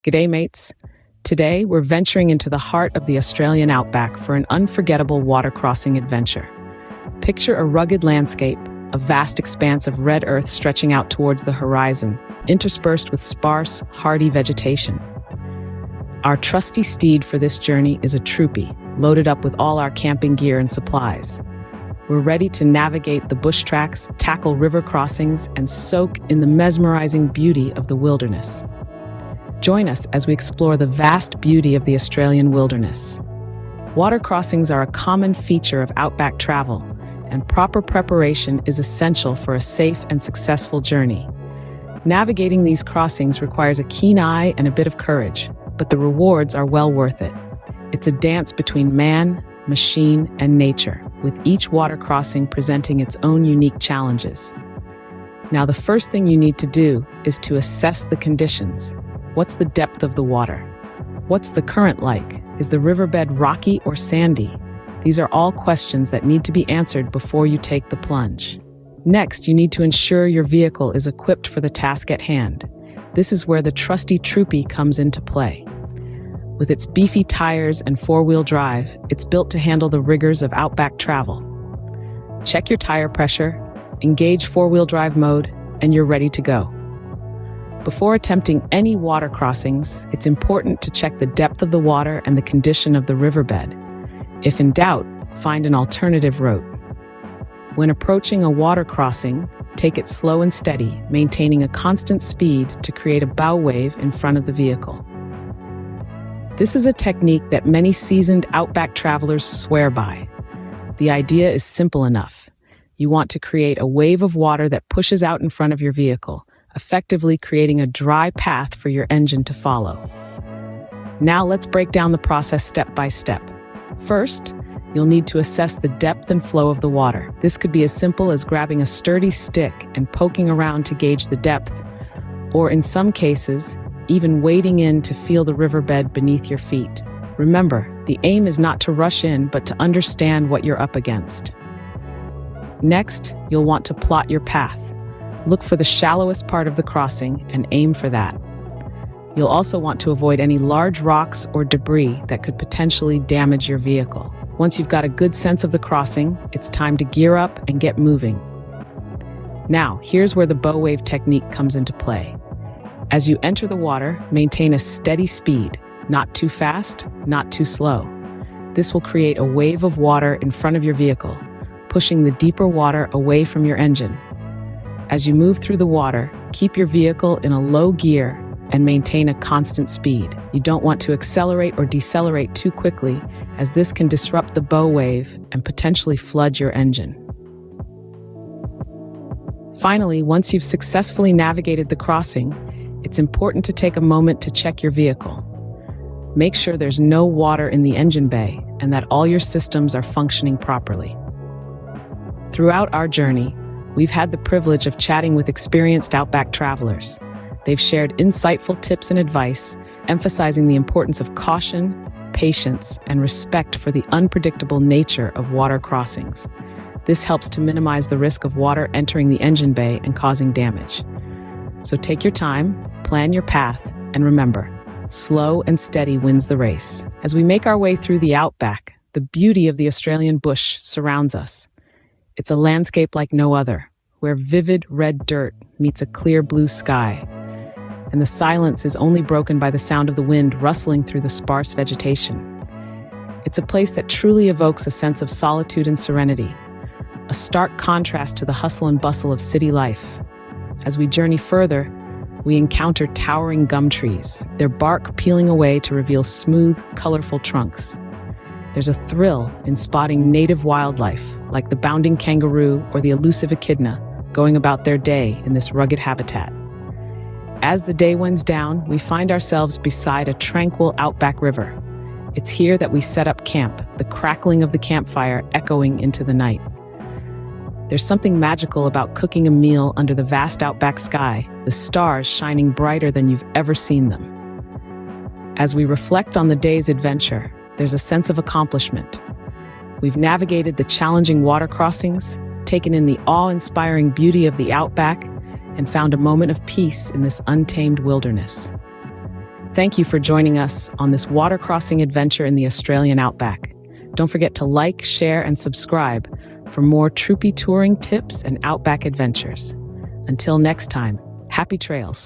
G'day, mates. Today, we're venturing into the heart of the Australian outback for an unforgettable water crossing adventure. Picture a rugged landscape, a vast expanse of red earth stretching out towards the horizon, interspersed with sparse, hardy vegetation. Our trusty steed for this journey is a troopy, loaded up with all our camping gear and supplies. We're ready to navigate the bush tracks, tackle river crossings, and soak in the mesmerizing beauty of the wilderness. Join us as we explore the vast beauty of the Australian wilderness. Water crossings are a common feature of outback travel, and proper preparation is essential for a safe and successful journey. Navigating these crossings requires a keen eye and a bit of courage, but the rewards are well worth it. It's a dance between man, machine, and nature, with each water crossing presenting its own unique challenges. Now, the first thing you need to do is to assess the conditions. What's the depth of the water? What's the current like? Is the riverbed rocky or sandy? These are all questions that need to be answered before you take the plunge. Next, you need to ensure your vehicle is equipped for the task at hand. This is where the trusty Troopy comes into play. With its beefy tires and four-wheel drive, it's built to handle the rigors of outback travel. Check your tire pressure, engage four-wheel drive mode, and you're ready to go. Before attempting any water crossings, it's important to check the depth of the water and the condition of the riverbed. If in doubt, find an alternative route. When approaching a water crossing, take it slow and steady, maintaining a constant speed to create a bow wave in front of the vehicle. This is a technique that many seasoned outback travelers swear by. The idea is simple enough. You want to create a wave of water that pushes out in front of your vehicle, effectively creating a dry path for your engine to follow. Now let's break down the process step by step. First, you'll need to assess the depth and flow of the water. This could be as simple as grabbing a sturdy stick and poking around to gauge the depth, or in some cases, even wading in to feel the riverbed beneath your feet. Remember, the aim is not to rush in, but to understand what you're up against. Next, you'll want to plot your path. Look for the shallowest part of the crossing and aim for that. You'll also want to avoid any large rocks or debris that could potentially damage your vehicle. Once you've got a good sense of the crossing, it's time to gear up and get moving. Now, here's where the bow wave technique comes into play. As you enter the water, maintain a steady speed, not too fast, not too slow. This will create a wave of water in front of your vehicle, pushing the deeper water away from your engine. As you move through the water, keep your vehicle in a low gear and maintain a constant speed. You don't want to accelerate or decelerate too quickly, as this can disrupt the bow wave and potentially flood your engine. Finally, once you've successfully navigated the crossing, it's important to take a moment to check your vehicle. Make sure there's no water in the engine bay and that all your systems are functioning properly. Throughout our journey, we've had the privilege of chatting with experienced outback travelers. They've shared insightful tips and advice, emphasizing the importance of caution, patience, and respect for the unpredictable nature of water crossings. This helps to minimize the risk of water entering the engine bay and causing damage. So take your time, plan your path, and remember, slow and steady wins the race. As we make our way through the outback, the beauty of the Australian bush surrounds us. It's a landscape like no other, where vivid red dirt meets a clear blue sky, and the silence is only broken by the sound of the wind rustling through the sparse vegetation. It's a place that truly evokes a sense of solitude and serenity, a stark contrast to the hustle and bustle of city life. As we journey further, we encounter towering gum trees, their bark peeling away to reveal smooth, colorful trunks. There's a thrill in spotting native wildlife, like the bounding kangaroo or the elusive echidna, going about their day in this rugged habitat. As the day winds down, we find ourselves beside a tranquil outback river. It's here that we set up camp, the crackling of the campfire echoing into the night. There's something magical about cooking a meal under the vast outback sky, the stars shining brighter than you've ever seen them. As we reflect on the day's adventure, there's a sense of accomplishment. We've navigated the challenging water crossings, taken in the awe-inspiring beauty of the outback, and found a moment of peace in this untamed wilderness. Thank you for joining us on this water crossing adventure in the Australian Outback. Don't forget to like, share, and subscribe for more troopy touring tips and Outback adventures. Until next time, happy trails.